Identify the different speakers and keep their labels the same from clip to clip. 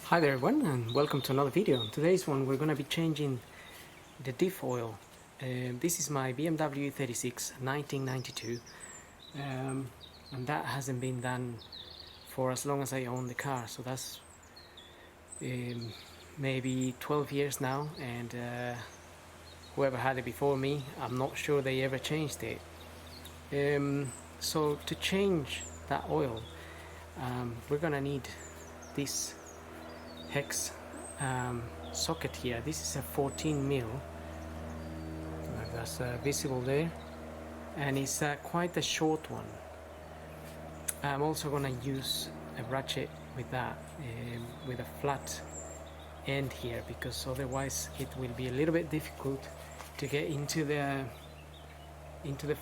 Speaker 1: Hi there everyone, and welcome to another video. In today's one we're going to be changing the diff oil. This is my BMW e36 1992, and that hasn't been done for as long as I own the car, so that's maybe 12 years now, and whoever had it before me, I'm not sure they ever changed it. So to change that oil, we're gonna need this hex socket here. This is a 14mm, that's visible there, and it's quite a short one. I'm also gonna use a ratchet with that, with a flat end here, because otherwise it will be a little bit difficult to get into the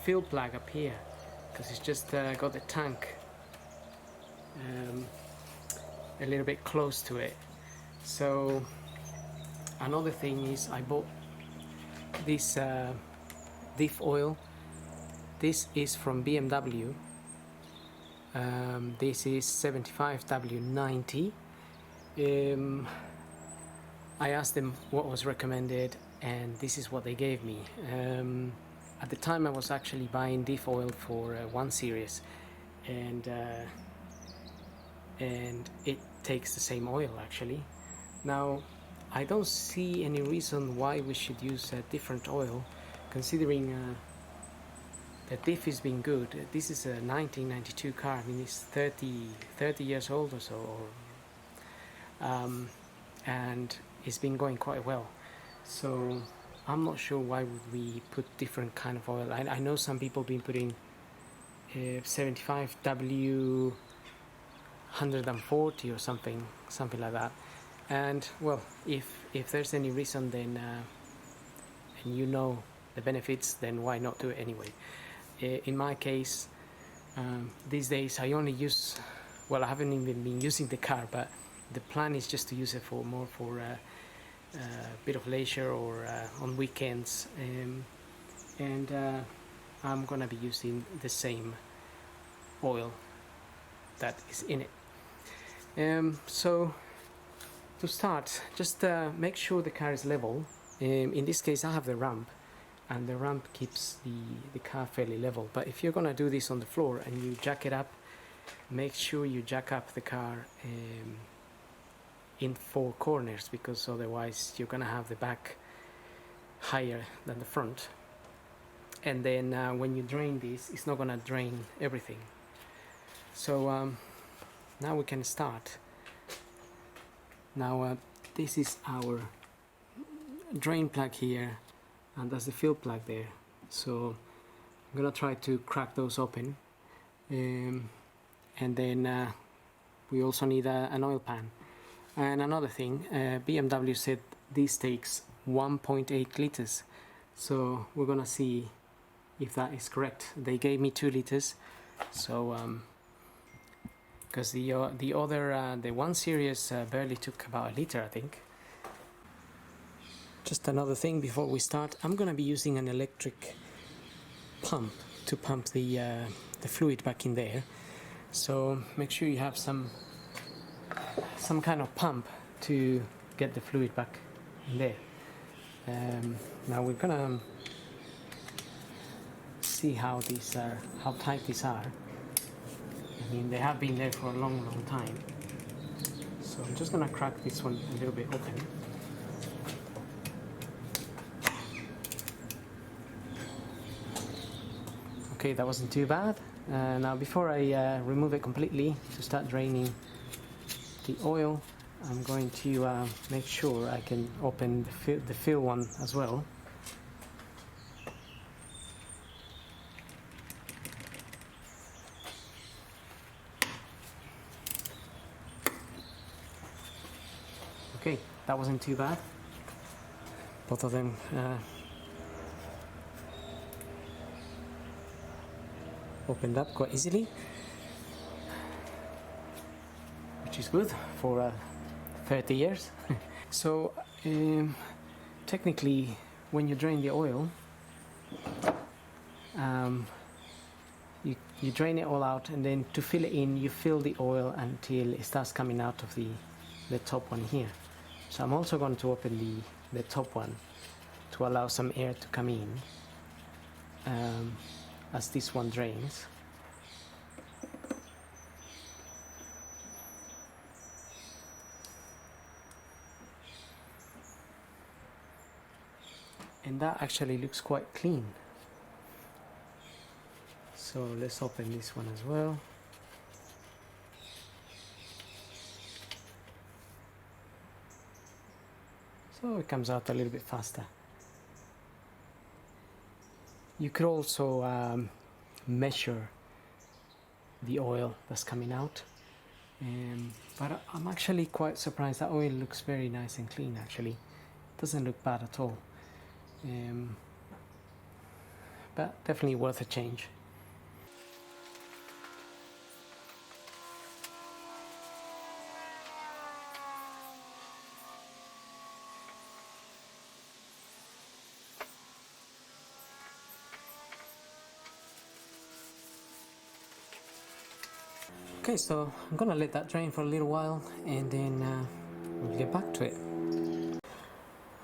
Speaker 1: fill plug up here, because it's just got the tank a little bit close to it. So another thing is I bought this diff oil. This is from BMW. This is 75W90. I asked them what was recommended, and this is what they gave me. At the time I was actually buying diff oil for 1 series, and it takes the same oil actually. Now I don't see any reason why we should use a different oil, considering the diff has been good. This is a 1992 car. I mean, it's 30 years old or so, and it's been going quite well. So I'm not sure why would we put different kind of oil. I know some people have been putting 75W 140 or something like that. And well, if there's any reason, then and you know the benefits, then why not do it anyway? In my case, these days I only use, well, I haven't even been using the car, but the plan is just to use it for more for a bit of leisure or on weekends, and I'm gonna be using the same oil that is in it. So to start, just make sure the car is level. In this case I have the ramp, and the ramp keeps the car fairly level, but if you're gonna do this on the floor and you jack it up, make sure you jack up the car in 4 corners, because otherwise you're gonna have the back higher than the front, and then when you drain this, it's not gonna drain everything. So now we can start. Now this is our drain plug here, and that's the fill plug there. So I'm gonna try to crack those open, and then we also need an oil pan. And another thing, BMW said this takes 1.8 liters, so we're gonna see if that is correct. They gave me 2 liters, so because the other the 1 series barely took about 1 liter, I think. Just another thing before we start, I'm gonna be using an electric pump to pump the fluid back in there. So make sure you have some kind of pump to get the fluid back in there. Now we're gonna see how tight these are. I mean, they have been there for a long time. So I'm just gonna crack this one a little bit open. Okay, that wasn't too bad. Now before I remove it completely to start draining the oil, I'm going to make sure I can open the fill one as well. Okay, that wasn't too bad. Both of them opened up quite easily, which is good for 30 years. So technically, when you drain the oil, you drain it all out, and then to fill it in, you fill the oil until it starts coming out of the the top one here. So I'm also going to open the top one to allow some air to come in as this one drains. And that actually looks quite clean. So let's open this one as well. So it comes out a little bit faster. You could also measure the oil that's coming out, but I'm actually quite surprised. That oil looks very nice and clean actually. It doesn't look bad at all, but definitely worth a change. Okay, so I'm gonna let that drain for a little while and then we'll get back to it.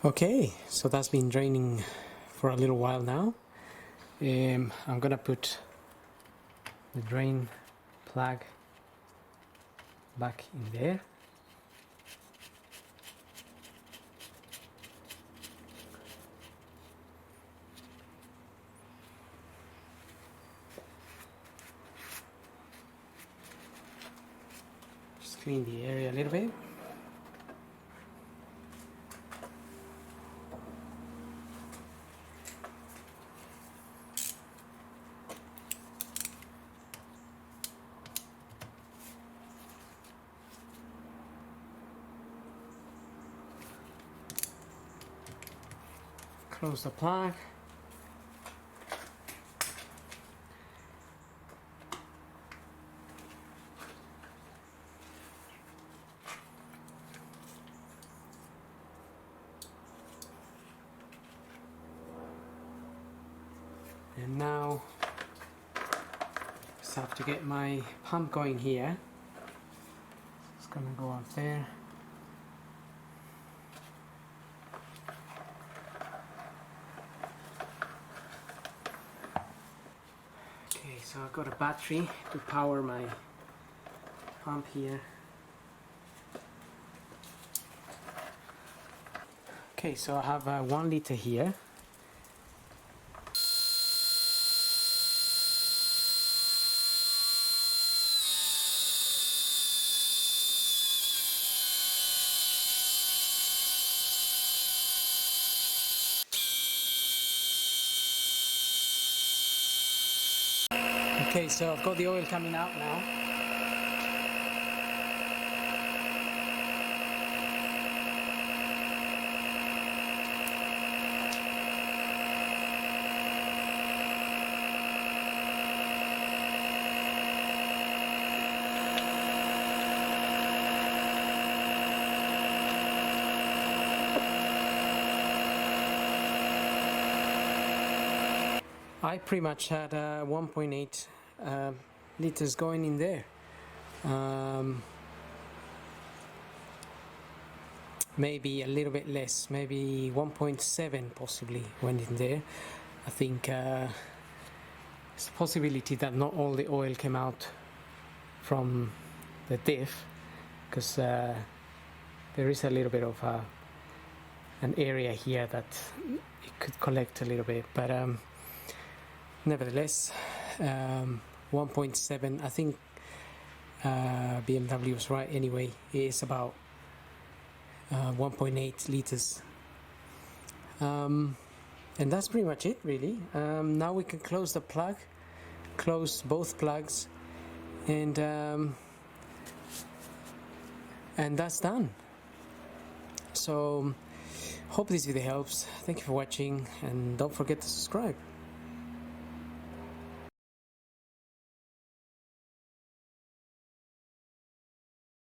Speaker 1: Okay, so that's been draining for a little while now. I'm gonna put the drain plug back in there. Clean the area a little bit. Close the plug. And now just have to get my pump going here. It's gonna go up there. Okay, so I've got a battery to power my pump here. Okay, so I have 1 liter here. Okay, so I've got the oil coming out now. I pretty much had 1.8 liters going in there. Maybe a little bit less, maybe 1.7 possibly went in there. I think it's a possibility that not all the oil came out from the diff, because there is a little bit of an area here that it could collect a little bit, but nevertheless 1.7, I think BMW was right anyway. It is about 1.8 liters, and that's pretty much it really. Now we can close the plug, close both plugs, and that's done. So hope this video helps. Thank you for watching, and don't forget to subscribe.